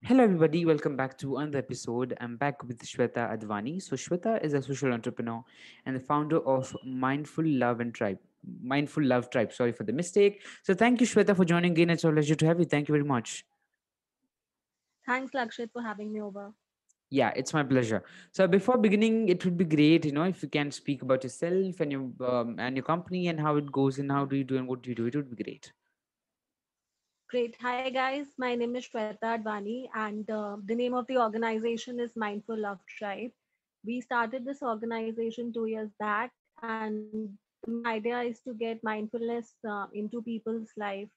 Hello, everybody. Welcome back to another episode. I'm back with Shweta Advani. So, Shweta is a social entrepreneur and the founder of Mindful Love Tribe. Sorry for the mistake. So, thank you, Shweta, for joining in. It's a pleasure to have you. Thank you very much. Thanks, Lakshit, for having me over. Yeah, it's my pleasure. So, before beginning, it would be great, if you can speak about yourself and your company and how it goes and how do you do and what do you do. It would be great. Great. Hi, guys. My name is Shweta Advani, and the name of the organization is Mindful Love Tribe. We started this organization 2 years back, and the main idea is to get mindfulness into people's life,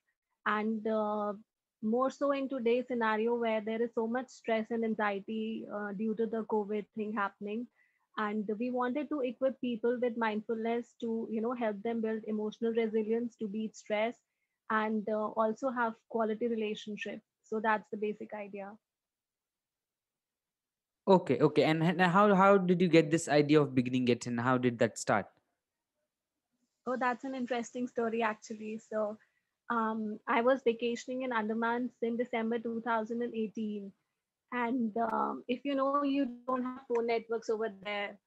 and more so in today's scenario where there is so much stress and anxiety due to the COVID thing happening. And we wanted to equip people with mindfulness to, help them build emotional resilience to beat stress and also have quality relationship. So that's the basic idea. Okay. And how did you get this idea of beginning it and how did that start? Oh, that's an interesting story actually. So I was vacationing in Andaman in December 2018, and if you know, you don't have phone networks over there.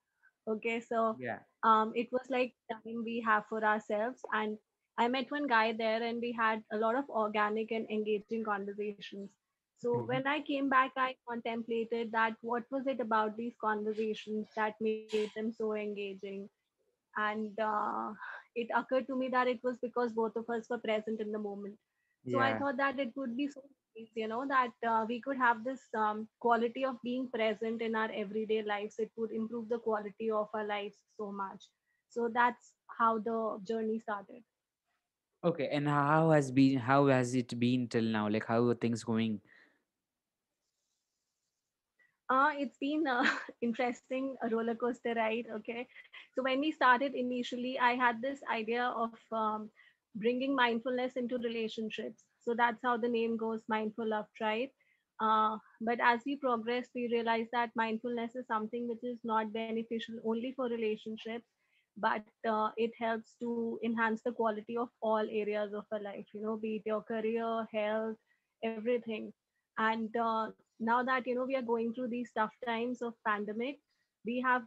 Okay, so Yeah. it was like time we have for ourselves, and I met one guy there, and we had a lot of organic and engaging conversations. So Mhm. when I came back, I contemplated that what was it about these conversations that made them so engaging, and it occurred to me that it was because both of us were present in the moment. So I Yeah. thought that it would be so nice, that we could have this quality of being present in our everyday lives. It would improve the quality of our lives so much. So that's how the journey started. Okay, and how has it been till now? Like how are things going? It's been interesting, a roller coaster ride. Okay, so when we started initially, I had this idea of bringing mindfulness into relationships. So that's how the name goes, Mindful Love Tribe. But as we progressed, we realized that mindfulness is something which is not beneficial only for relationships, but it helps to enhance the quality of all areas of our life. Be it your career, health, everything. And now that we are going through these tough times of pandemic, we have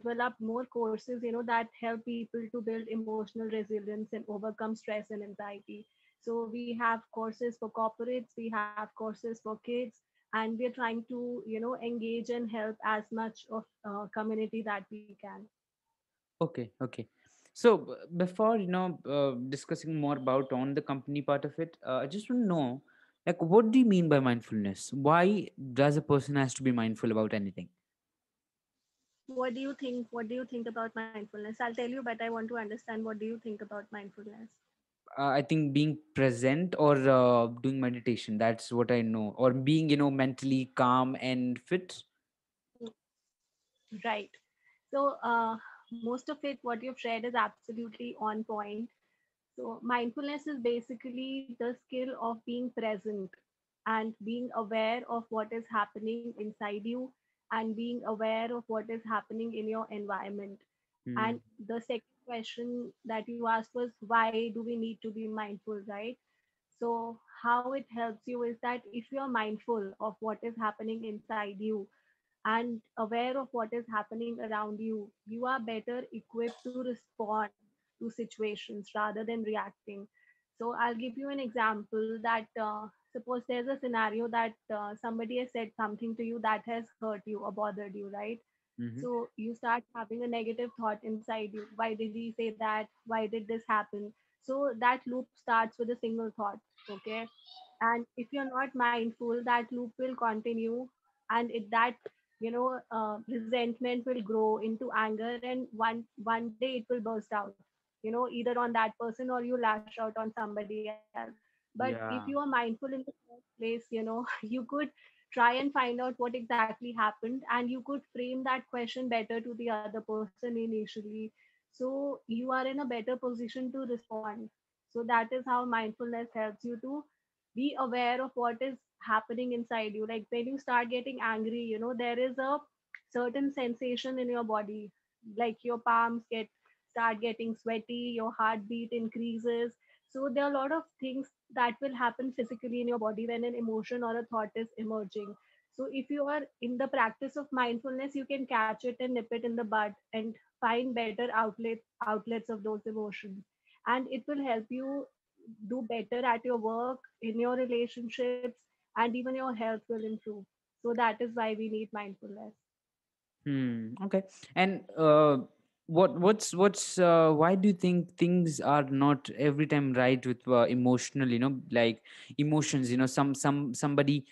developed more courses that help people to build emotional resilience and overcome stress and anxiety. So we have courses for corporates, we have courses for kids, and we're trying to engage and help as much of community that we can. Okay. So before discussing more about on the company part of it, I just want to know, like, what do you mean by mindfulness? Why does a person has to be mindful about anything? What do you think about mindfulness? I'll tell you, but I want to understand, what do you think about mindfulness? I think being present or doing meditation. That's what I know. Or being mentally calm and fit. Right. So, most of it, what you've shared is absolutely on point. So, mindfulness is basically the skill of being present and being aware of what is happening inside you and being aware of what is happening in your environment. Hmm. And the second question that you asked was, why do we need to be mindful, right? So, how it helps you is that if you're mindful of what is happening inside you and aware of what is happening around you, you are better equipped to respond to situations rather than reacting. So, I'll give you an example that suppose there's a scenario that somebody has said something to you that has hurt you or bothered you, right? Mm-hmm. So you start having a negative thought inside you. Why did he say that? Why did this happen? So that loop starts with a single thought. Okay. And if you're not mindful, that loop will continue, and that resentment will grow into anger, and one day it will burst out, either on that person or you lash out on somebody else. But if you are Yeah. mindful in the first place, you could try and find out what exactly happened, and you could frame that question better to the other person initially, so you are in a better position to respond. So that is how mindfulness helps you to be aware of what is happening inside you. Like when you start getting angry, there is a certain sensation in your body, like your palms start getting sweaty, your heartbeat increases. So there are a lot of things that will happen physically in your body when an emotion or a thought is emerging. So if you are in the practice of mindfulness, you can catch it and nip it in the bud and find better outlets of those emotions. And it will help you do better at your work, in your relationships, and even your health will improve. So that is why we need mindfulness. Okay. And why do you think things are not every time right with emotional, like emotions, somebody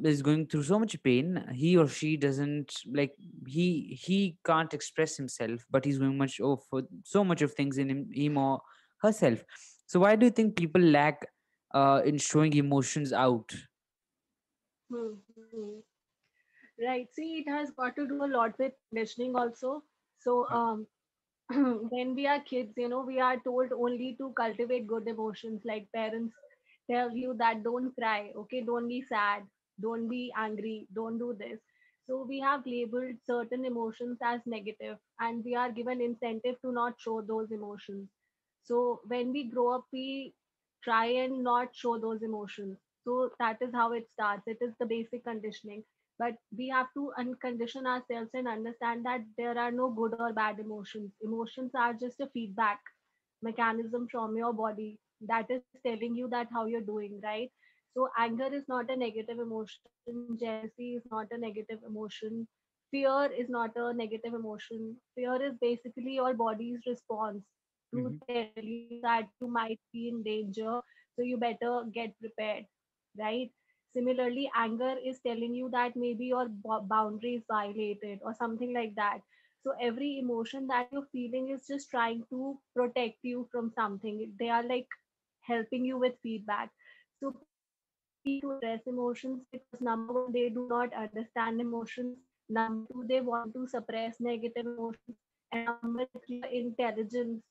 is going through so much pain, he or she doesn't like, he can't express himself, but he's going much of so much of things in him or herself. So why do you think people lack in showing emotions out? Hmm. Right. See, it has got to do a lot with conditioning also. So, when we are kids, we are told only to cultivate good emotions. Like parents tell you that don't cry, okay, don't be sad, don't be angry, don't do this. So we have labeled certain emotions as negative, and we are given incentive to not show those emotions. So when we grow up, we try and not show those emotions. So that is how it starts. It is the basic conditioning, but we have to uncondition ourselves and understand that there are no good or bad emotions. Emotions are just a feedback mechanism from your body that is telling you that how you're doing, right? So anger is not a negative emotion, jealousy is not a negative emotion, fear is not a negative emotion. Fear is basically your body's response to Mm-hmm. tell you that you might be in danger, so you better get prepared, right? Similarly, anger is telling you that maybe your boundary is violated or something like that. So every emotion that you're feeling is just trying to protect you from something. They are like helping you with feedback. So people fail to address emotions because number one, they do not understand emotions. Number two, they want to suppress negative emotions. And number three, the intelligence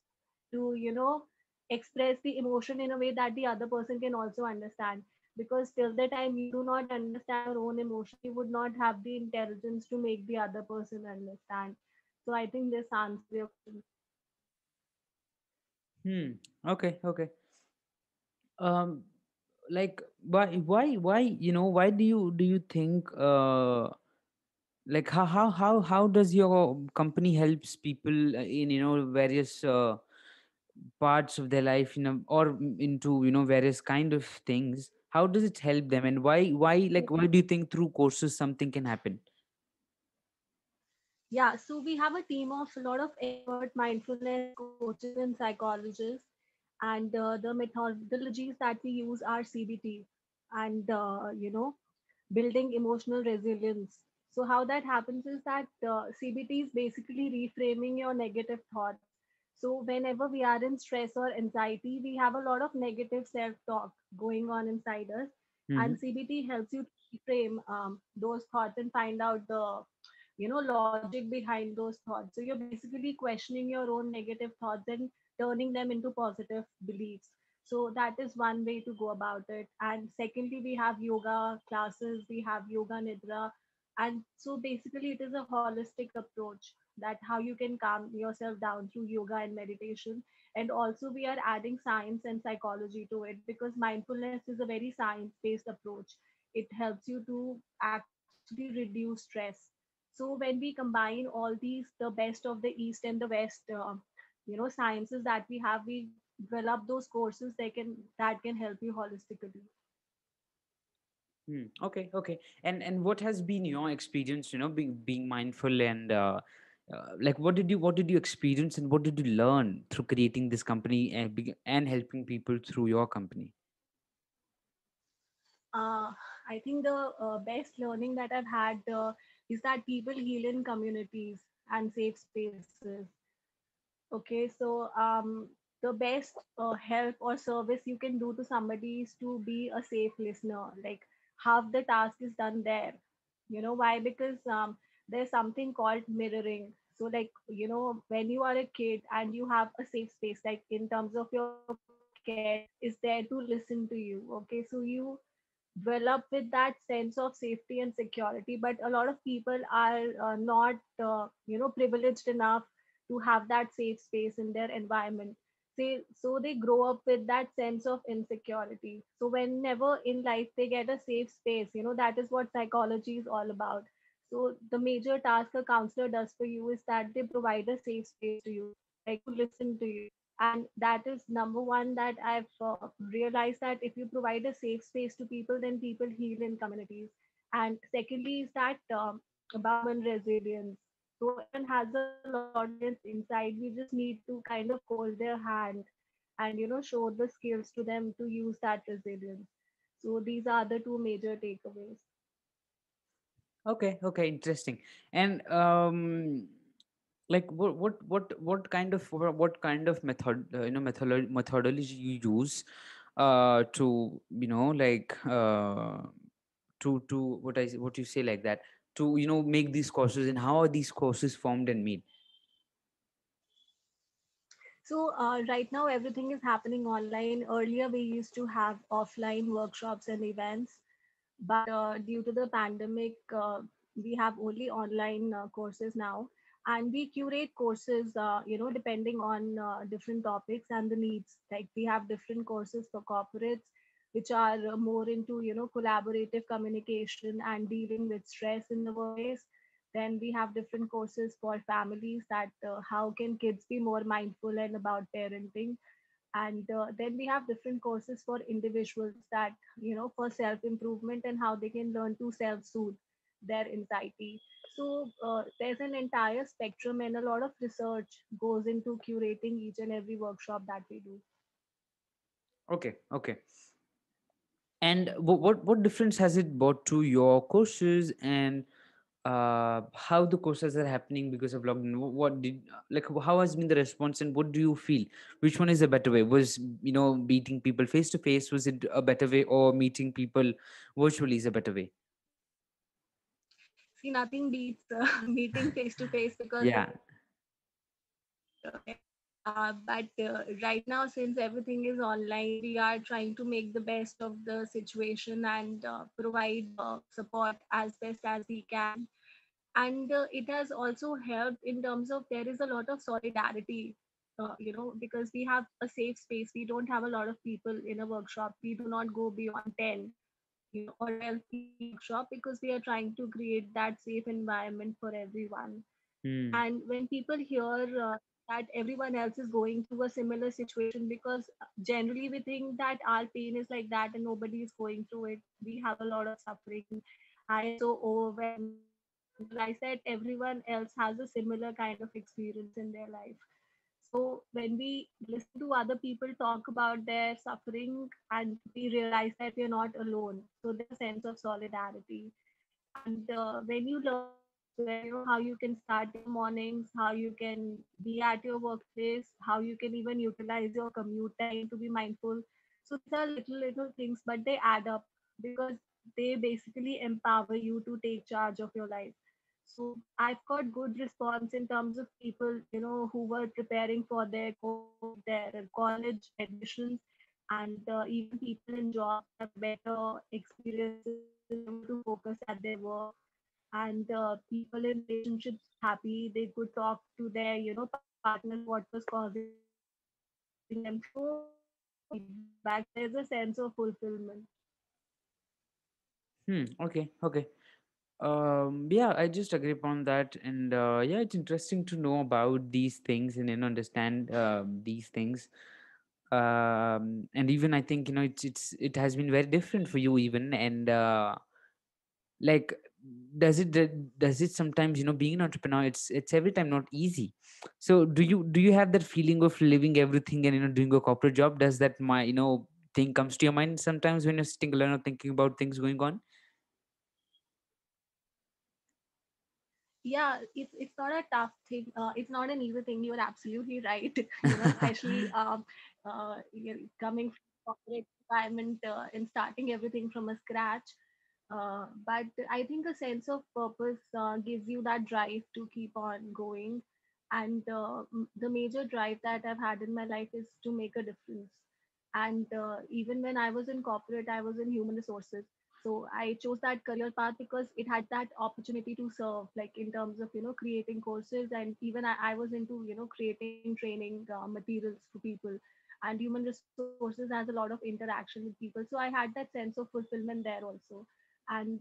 to, express the emotion in a way that the other person can also understand. Because till the time you do not understand your own emotion, you would not have the intelligence to make the other person understand. So I think this answers your question. Hmm. Okay. Okay. um like, why why do you think like, how does your company helps people in various parts of their life, or into various kind of things? How does it help them, and why do you think through courses something can happen? Yeah, so we have a team of a lot of expert mindfulness coaches and psychologists, and the methodologies that we use are CBT and building emotional resilience. So how that happens is that CBT is basically reframing your negative thoughts. So whenever we are in stress or anxiety, we have a lot of negative self-talk going on inside us, Mm-hmm. and CBT helps you to reframe those thoughts and find out the logic behind those thoughts. So you're basically questioning your own negative thoughts and turning them into positive beliefs. So that is one way to go about it. And secondly, we have yoga classes, we have yoga nidra. And so basically it is a holistic approach that how you can calm yourself down through yoga and meditation. And also we are adding science and psychology to it because mindfulness is a very science based approach. It helps you to actually reduce stress. So when we combine all these, the best of the east and the west sciences that we have, we develop those courses that can help you holistically. Okay, okay. And what has been your experience, being mindful, and like, what did you experience, and what did you learn through creating this company, and helping people through your company? uh, I think the best learning that I've had is that people heal in communities and safe spaces. Okay, so the best help or service you can do to somebody is to be a safe listener. Like half the task is done there. You know why? Because there's something called mirroring. So like when you are a kid and you have a safe space, like in terms of your care is there to listen to you. Okay, so you dwell up with that sense of safety and security, but a lot of people are not privileged enough to have that safe space in their environment. They grow up with that sense of insecurity. So whenever in life they get a safe space, that is what psychology is all about. So the major task a counselor does for you is that they provide a safe space to you, like to listen to you. And that is number one, that I've realized that if you provide a safe space to people, then people heal in communities. And secondly is that about human resilience. So everyone has a lot of resilience inside. We just need to kind of hold their hand and show the skills to them to use that resilience. So these are the two major takeaways. Okay, okay, interesting. And like what kind of methodology you use to like to what you say like that, to make these courses, and how are these courses formed and made? So right now everything is happening online. Earlier we used to have offline workshops and events, but due to the pandemic, we have only online courses now. And we curate courses depending on different topics and the needs. Like we have different courses for corporates, which are more into collaborative communication and dealing with stress in the workplace. Then we have different courses for families, that how can kids be more mindful and about parenting. And then we have different courses for individuals, that for self improvement and how they can learn to self soothe their anxiety. So there's an entire spectrum, and a lot of research goes into curating each and every workshop that we do. Okay, okay. And what difference has it brought to your courses, and how the courses are happening because of lockdown? What did like how has been the response, and what do you feel? Which one is a better way? Was meeting people face to face, was it a better way, or meeting people virtually is a better way? See, nothing beats meeting face to face, because Yeah. everything is connected. Okay. But right now, since everything is online, we are trying to make the best of the situation and provide support as best as we can. And it has also helped in terms of there is a lot of solidarity, because we have a safe space. We don't have a lot of people in a workshop. We do not go beyond 10 or 12 people in a workshop, because we are trying to create that safe environment for everyone. Hmm. And when people hear that everyone else is going through a similar situation, because generally we think that our pain is like that and nobody is going through it, we have a lot of suffering, I am so overwhelmed, but then we realize that everyone else has a similar kind of experience in their life. So when we listen to other people talk about their suffering, and we realize that we're not alone, so there's a sense of solidarity. And when you learn as well, how you can start your mornings, how you can be at your workplace, how you can even utilize your commute time to be mindful. So these are little things, but they add up, because they basically empower you to take charge of your life. So I've got good response in terms of people, who were preparing for their college admissions, and even people in jobs have better experiences, able to focus at their work. And people in relationships are happy. They could talk to their, partners, what was causing them stress. So there's a lot of positive feedback. So there's a sense of fulfillment. Okay, okay. Yeah, I just agree upon that. And yeah, it's interesting to know about these things, and understand these things. And even I think it has been very different for you even. And like, does it sometimes, being an entrepreneur, it's every time not easy. So do you have that feeling of leaving everything and doing a corporate job? Does that my thing comes to your mind sometimes when you're sitting alone or thinking about things going on? Yeah, it's not a tough thing. It's not an easy thing. You're absolutely right. Especially coming from corporate environment and starting everything from a scratch. But I think a sense of purpose gives you that drive to keep on going. And the major drive that I've had in my life is to make a difference. And even when I was in corporate, I was in human resources. So I chose that career path because it had that opportunity to serve, like in terms of creating courses, and even I was into creating training materials for people, and human resources has a lot of interaction with people. So I had that sense of fulfillment there also. And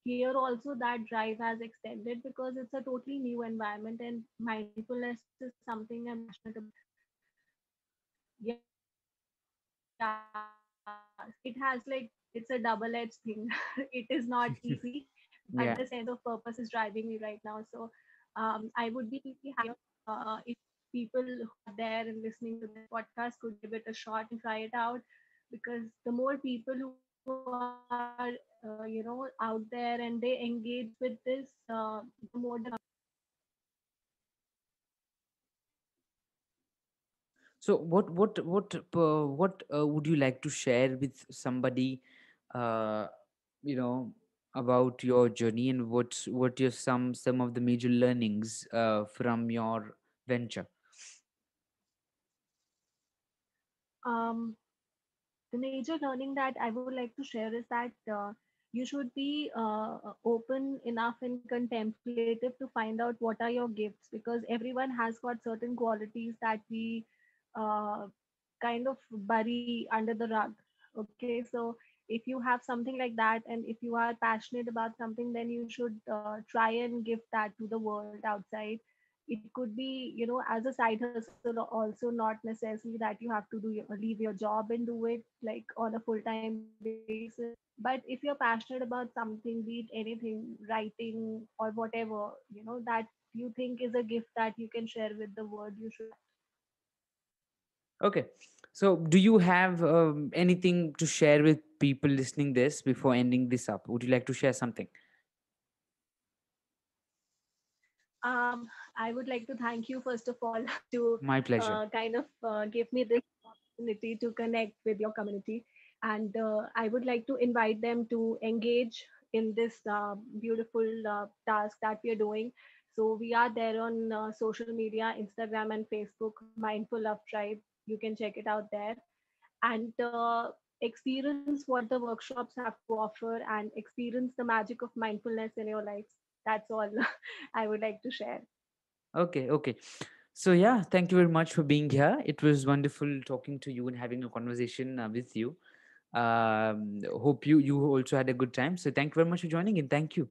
here also that drive has extended because it's a totally new environment, and mindfulness is something I'm passionate about. So yeah, it has like it's a double-edged thing. It is not easy, but the sense of purpose is Yeah. driving me right now. So I would be completely happy if people who are there and listening to this podcast could give it a shot and try it out, because the more people who are out there and they engage with this, the more the company will grow. So what would you like to share with somebody, uh, you know, about your journey, and what your some of the major learnings from your venture? um, the major learning that I would like to share is that you should be open enough and contemplative to find out what are your gifts, because everyone has got certain qualities that we uh, kind of bury under the rug. Okay, so if you have something like that, and if you are passionate about something, then you should try and give that to the world outside. It could be as a side hustle, also not necessarily that you have to leave your job and do it like on a full time basis. But if you're passionate about something, be it anything, writing or whatever, that you think is a gift that you can share with the world, you should. Okay. So do you have anything to share with people listening this before ending this up? Would you like to share something? I would like to thank you first of all to My pleasure. kind of give me this opportunity to connect with your community. And I would like to invite them to engage in this beautiful task that we are doing. So we are there on social media, Instagram and Facebook, Mindful Love Tribe. You can check it out there, and experience what the workshops have to offer, and experience the magic of mindfulness in your lives. That's all I would like to share. Okay, okay. So yeah, thank you very much for being here. It was wonderful talking to you and having a conversation with you. Hope you also had a good time. So thank you very much for joining in. Thank you.